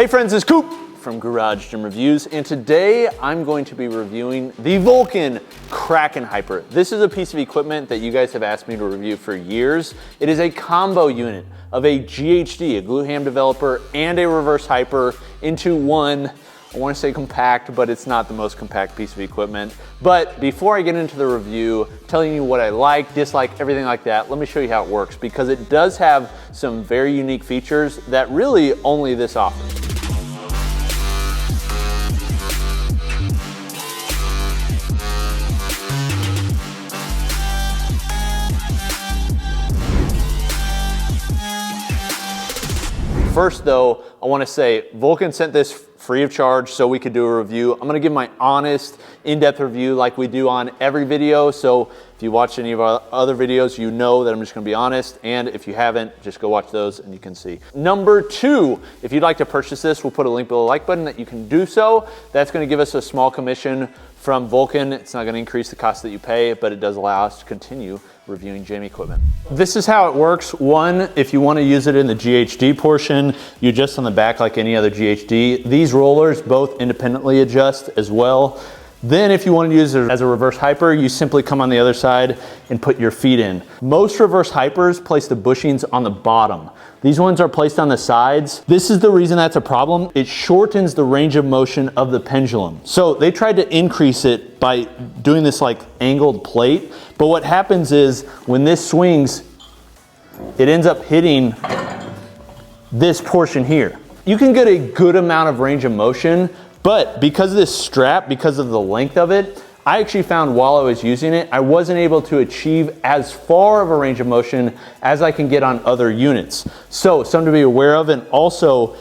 Hey friends, it's Coop from Garage Gym Reviews, and today I'm going to be reviewing the Vulcan Kraaken Hyper. This is a piece of equipment that you guys have asked me to review for years. It is a combo unit of a GHD, a glute ham developer, and a reverse hyper into one. I want to say compact, but it's not the most compact piece of equipment. But before I get into the review, telling you what I like, dislike, everything like that, let me show you how it works, because it does have some very unique features that really only this offers. First though, I want to say Vulcan sent this free of charge so we could do a review. I'm going to give my honest, in-depth review like we do on every video. So if you watch any of our other videos, you know that I'm just going to be honest. And if you haven't, just go watch those and you can see. Number two, if you'd like to purchase this, we'll put a link below the like button that you can do so. That's going to give us a small commission from Vulcan. It's not going to increase the cost that you pay, but it does allow us to continue reviewing gym equipment. This is how it works. One, if you want to use it in the GHD portion, you adjust on the back like any other GHD. These rollers both independently adjust as well. Then if you want to use it as a reverse hyper, you simply come on the other side and put your feet in. Most reverse hypers place the bushings on the bottom. These ones are placed on the sides. This is the reason that's a problem. It shortens the range of motion of the pendulum. So they tried to increase it by doing this like angled plate. But what happens is when this swings, it ends up hitting this portion here. You can get a good amount of range of motion, but because of this strap, because of the length of it, I actually found while I was using it, I wasn't able to achieve as far of a range of motion as I can get on other units. So something to be aware of, and also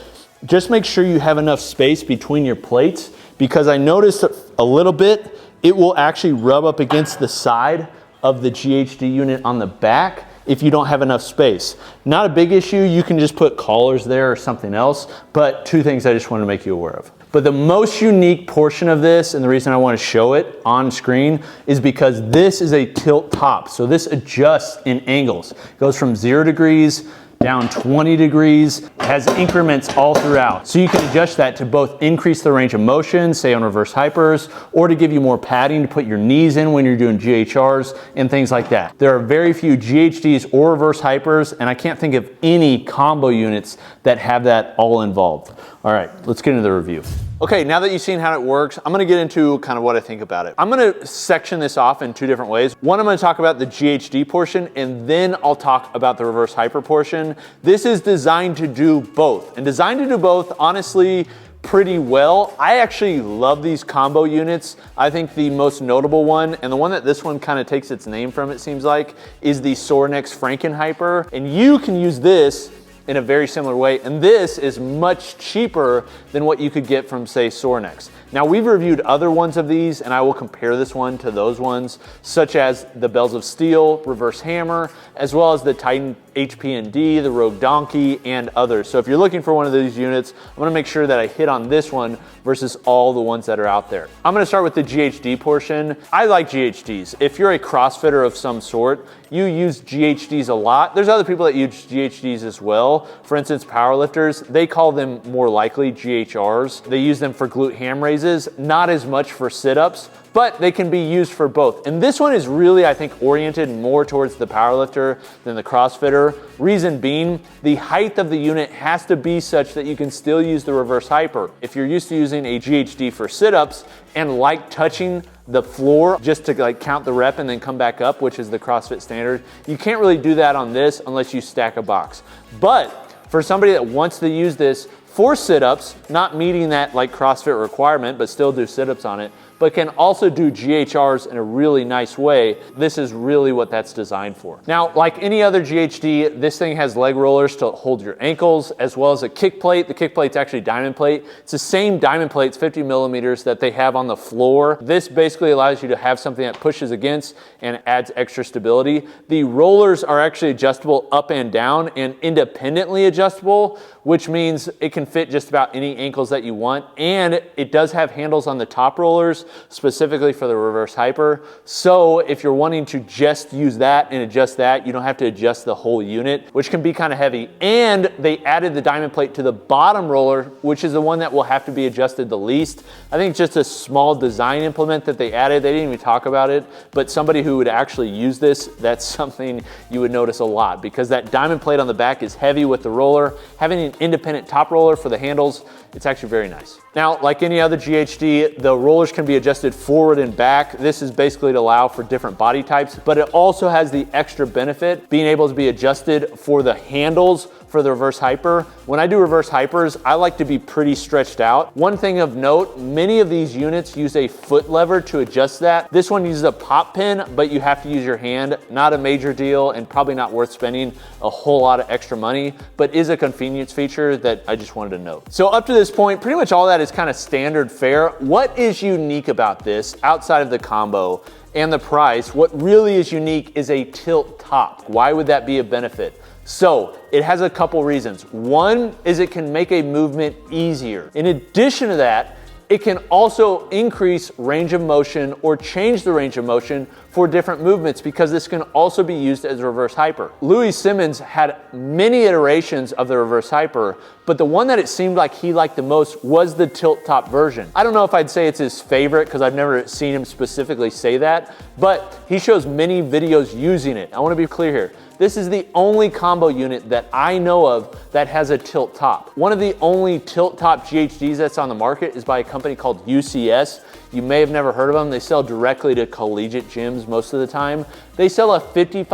just make sure you have enough space between your plates, because I noticed a little bit, it will actually rub up against the side of the GHD unit on the back if you don't have enough space. Not a big issue, you can just put collars there or something else, but two things I just want to make you aware of. But the most unique portion of this, and the reason I want to show it on screen, is because this is a tilt top. So this adjusts in angles. It goes from 0 degrees down 20 degrees, has increments all throughout. So you can adjust that to both increase the range of motion, say on reverse hypers, or to give you more padding to put your knees in when you're doing GHRs and things like that. There are very few GHDs or reverse hypers, and I can't think of any combo units that have that all involved. All right, let's get into the review. Okay, now that you've seen how it works, I'm gonna get into kind of what I think about it. I'm gonna section this off in two different ways. One, I'm gonna talk about the GHD portion, and then I'll talk about the reverse hyper portion. This is designed to do both, and designed to do both, honestly, pretty well. I actually love these combo units. I think the most notable one, and the one that this one kind of takes its name from, it seems like, is the Sorenex Franken Hyper. And you can use this in a very similar way, and this is much cheaper than what you could get from, say, Sorenex. Now, we've reviewed other ones of these, and I will compare this one to those ones, such as the Bells of Steel, Reverse Hammer, as well as the Titan HP&D, the Rogue Donkey, and others. So if you're looking for one of these units, I'm gonna make sure that I hit on this one versus all the ones that are out there. I'm gonna start with the GHD portion. I like GHDs. If you're a CrossFitter of some sort, you use GHDs a lot. There's other people that use GHDs as well. For instance, powerlifters, they call them more likely GHRs. They use them for glute ham raises, not as much for sit-ups, but they can be used for both. And this one is really, I think, oriented more towards the powerlifter than the CrossFitter. Reason being, the height of the unit has to be such that you can still use the reverse hyper. If you're used to using a GHD for sit-ups and like touching the floor just to like count the rep and then come back up, which is the CrossFit standard, you can't really do that on this unless you stack a box. But for somebody that wants to use this for sit-ups, not meeting that like CrossFit requirement, but still do sit-ups on it, but can also do GHRs in a really nice way, this is really what that's designed for. Now, like any other GHD, this thing has leg rollers to hold your ankles, as well as a kick plate. The kick plate's actually diamond plate. It's the same diamond plate, it's 50 millimeters, that they have on the floor. This basically allows you to have something that pushes against and adds extra stability. The rollers are actually adjustable up and down and independently adjustable, which means it can fit just about any ankles that you want. And it does have handles on the top rollers specifically for the reverse hyper. So if you're wanting to just use that and adjust that, you don't have to adjust the whole unit, which can be kind of heavy. And they added the diamond plate to the bottom roller, which is the one that will have to be adjusted the least. I think it's just a small design implement that they added. They didn't even talk about it, but somebody who would actually use this, that's something you would notice a lot, because that diamond plate on the back is heavy with the roller. Having an independent top roller for the handles, it's actually very nice. Now, like any other GHD, the rollers can be adjusted forward and back. This is basically to allow for different body types, but it also has the extra benefit being able to be adjusted for the handles for the reverse hyper. When I do reverse hypers, I like to be pretty stretched out. One thing of note, many of these units use a foot lever to adjust that. This one uses a pop pin, but you have to use your hand. Not a major deal and probably not worth spending a whole lot of extra money, but is a convenience feature that I just wanted to note. So up to this point, pretty much all that is kind of standard fare. What is unique about this outside of the combo and the price? What really is unique is a tilt top. Why would that be a benefit? So it has a couple reasons. One is it can make a movement easier. In addition to that, it can also increase range of motion or change the range of motion for different movements, because this can also be used as a reverse hyper. Louis Simmons had many iterations of the reverse hyper, but the one that it seemed like he liked the most was the tilt top version. I don't know if I'd say it's his favorite, because I've never seen him specifically say that, but he shows many videos using it. I want to be clear here. This is the only combo unit that I know of that has a tilt top. One of the only tilt top GHDs that's on the market is by a company called UCS. You may have never heard of them. They sell directly to collegiate gyms most of the time. They sell a $5,500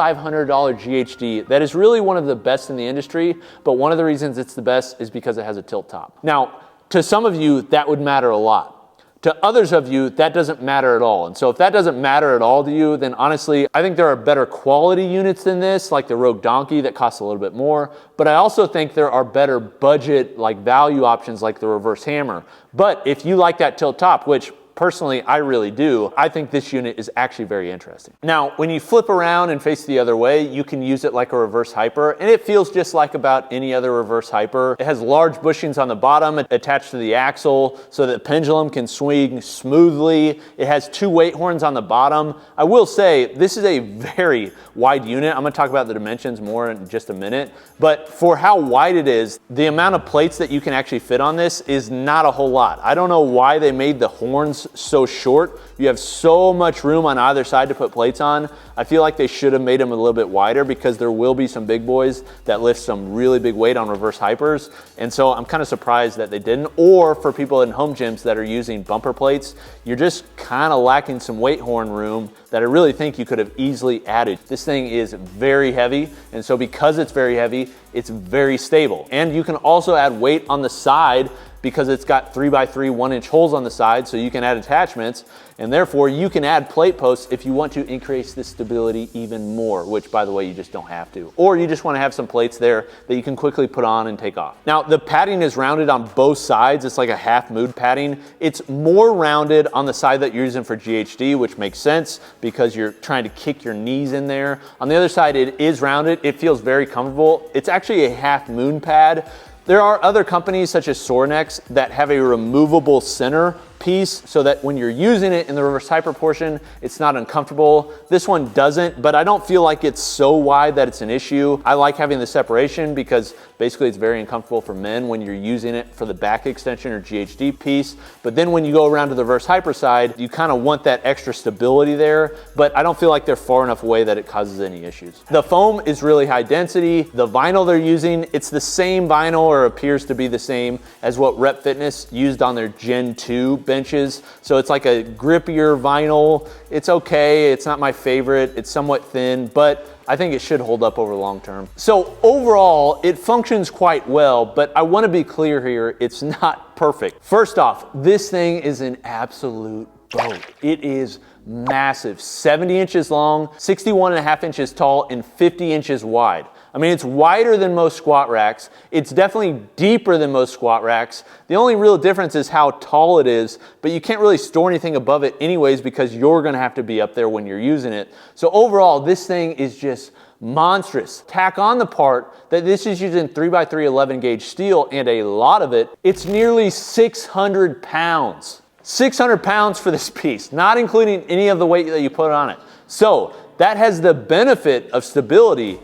GHD that is really one of the best in the industry, but one of the reasons it's the best is because it has a tilt top. Now, to some of you, that would matter a lot. To others of you, that doesn't matter at all. And so if that doesn't matter at all to you, then honestly, I think there are better quality units than this, like the Rogue Donkey that costs a little bit more. But I also think there are better budget, like value options like the reverse hammer. But if you like that tilt top, which personally, I really do, I think this unit is actually very interesting. Now, when you flip around and face the other way, you can use it like a reverse hyper, and it feels just like about any other reverse hyper. It has large bushings on the bottom attached to the axle so that the pendulum can swing smoothly. It has two weight horns on the bottom. I will say, this is a very wide unit. I'm gonna talk about the dimensions more in just a minute, but for how wide it is, the amount of plates that you can actually fit on this is not a whole lot. I don't know why they made the horns so short. You have so much room on either side to put plates on. I feel like they should have made them a little bit wider, because there will be some big boys that lift some really big weight on reverse hypers. And so I'm kind of surprised that they didn't. Or for people in home gyms that are using bumper plates, you're just kind of lacking some weight horn room that I really think you could have easily added. This thing is very heavy, and so because it's very heavy, it's very stable. And you can also add weight on the side, because it's got 3x3 1-inch holes on the side, so you can add attachments, and therefore you can add plate posts if you want to increase the stability even more, which by the way, you just don't have to. Or you just want to have some plates there that you can quickly put on and take off. Now, the padding is rounded on both sides. It's like a half mood padding. It's more rounded on the side that you're using for GHD, which makes sense because you're trying to kick your knees in there. On the other side, it is rounded. It feels very comfortable. It's actually a half moon pad. There are other companies such as Sorinex that have a removable center piece so that when you're using it in the reverse hyper portion, it's not uncomfortable. This one doesn't, but I don't feel like it's so wide that it's an issue. I like having the separation because basically it's very uncomfortable for men when you're using it for the back extension or GHD piece. But then when you go around to the reverse hyper side, you kind of want that extra stability there, but I don't feel like they're far enough away that it causes any issues. The foam is really high density. The vinyl they're using, it's the same vinyl, or appears to be the same as what Rep Fitness used on their Gen 2 benches. So it's like a grippier vinyl. It's okay. It's not my favorite. It's somewhat thin, but I think it should hold up over the long term. So overall, it functions quite well, but I want to be clear here, it's not perfect. First off, this thing is an absolute boat. It is massive, 70 inches long, 61.5 inches tall, and 50 inches wide. I mean, it's wider than most squat racks. It's definitely deeper than most squat racks. The only real difference is how tall it is, but you can't really store anything above it anyways because you're gonna have to be up there when you're using it. So overall, this thing is just monstrous. Tack on the part that this is using 3x3 11 gauge steel, and a lot of it, it's nearly 600 pounds. 600 pounds for this piece, not including any of the weight that you put on it. So that has the benefit of stability,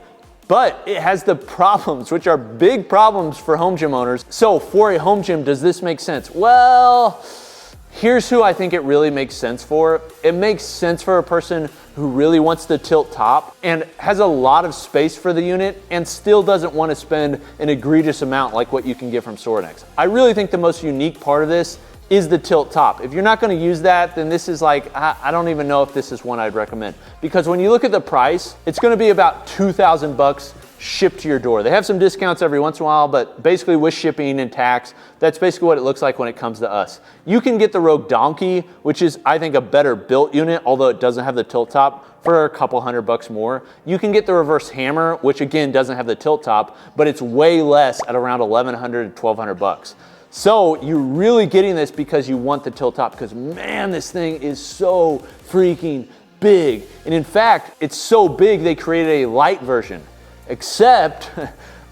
but it has the problems, which are big problems for home gym owners. So for a home gym, does this make sense? Well, here's who I think it really makes sense for. It makes sense for a person who really wants to tilt top and has a lot of space for the unit and still doesn't want to spend an egregious amount like what you can get from Sorinex. I really think the most unique part of this is the tilt top. If you're not going to use that, then this is like, I don't even know if this is one I'd recommend. Because when you look at the price, it's going to be about 2,000 bucks shipped to your door. They have some discounts every once in a while, but basically with shipping and tax, that's basically what it looks like when it comes to us. You can get the Rogue Donkey, which is, I think, a better built unit, although it doesn't have the tilt top, for a couple $100 more. You can get the Reverse Hammer, which again doesn't have the tilt top, but it's way less at around 1,100 to 1,200 bucks. So you're really getting this because you want the tilt top, because man, this thing is so freaking big. And in fact, it's so big they created a light version, except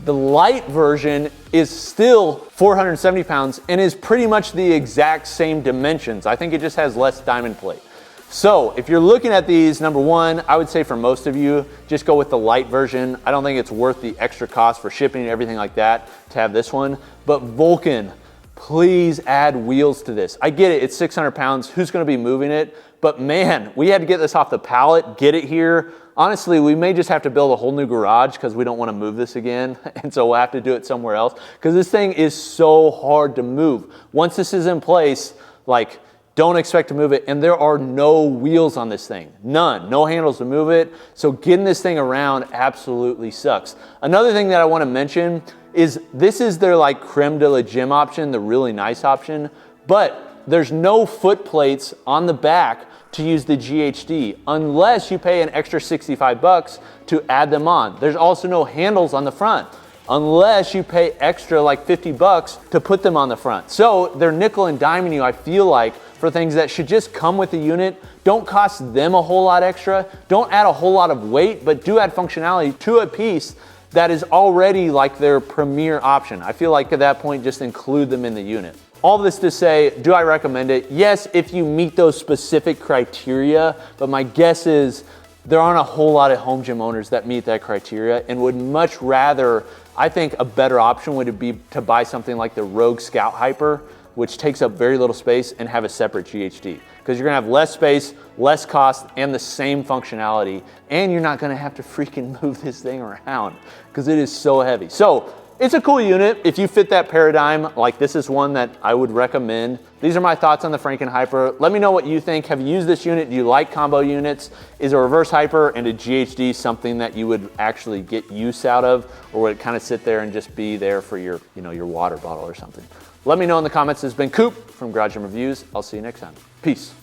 the light version is still 470 pounds and is pretty much the exact same dimensions. I think it just has less diamond plate. So if you're looking at these, number one, I would say for most of you, just go with the light version. I don't think it's worth the extra cost for shipping and everything like that to have this one. But Vulcan, please add wheels to this. I get it, it's 600 pounds, who's gonna be moving it? But man, we had to get this off the pallet, get it here. Honestly, we may just have to build a whole new garage because we don't want to move this again. And so we'll have to do it somewhere else because this thing is so hard to move. Once this is in place, like, don't expect to move it. And there are no wheels on this thing, none, no handles to move it. So getting this thing around absolutely sucks. Another thing that I want to mention is this is their like creme de la gym option, the really nice option, but there's no foot plates on the back to use the GHD unless you pay an extra 65 bucks to add them on. There's also no handles on the front unless you pay extra like 50 bucks to put them on the front. So they're nickel and diming you, I feel like, for things that should just come with the unit, don't cost them a whole lot extra, don't add a whole lot of weight, but do add functionality to a piece that is already like their premier option. I feel like at that point, just include them in the unit. All this to say, do I recommend it? Yes, if you meet those specific criteria, but my guess is there aren't a whole lot of home gym owners that meet that criteria and would much rather, I think a better option would be to buy something like the Rogue Scout Hyper, which takes up very little space, and have a separate GHD. Because you're gonna have less space, less cost, and the same functionality, and you're not gonna have to freaking move this thing around because it is so heavy. So it's a cool unit. If you fit that paradigm, like this is one that I would recommend. These are my thoughts on the Kraaken Hyper. Let me know what you think. Have you used this unit? Do you like combo units? Is a reverse hyper and a GHD something that you would actually get use out of, or would it kind of sit there and just be there for your, your water bottle or something? Let me know in the comments. This has been Coop from Garage Gym Reviews. I'll see you next time. Peace.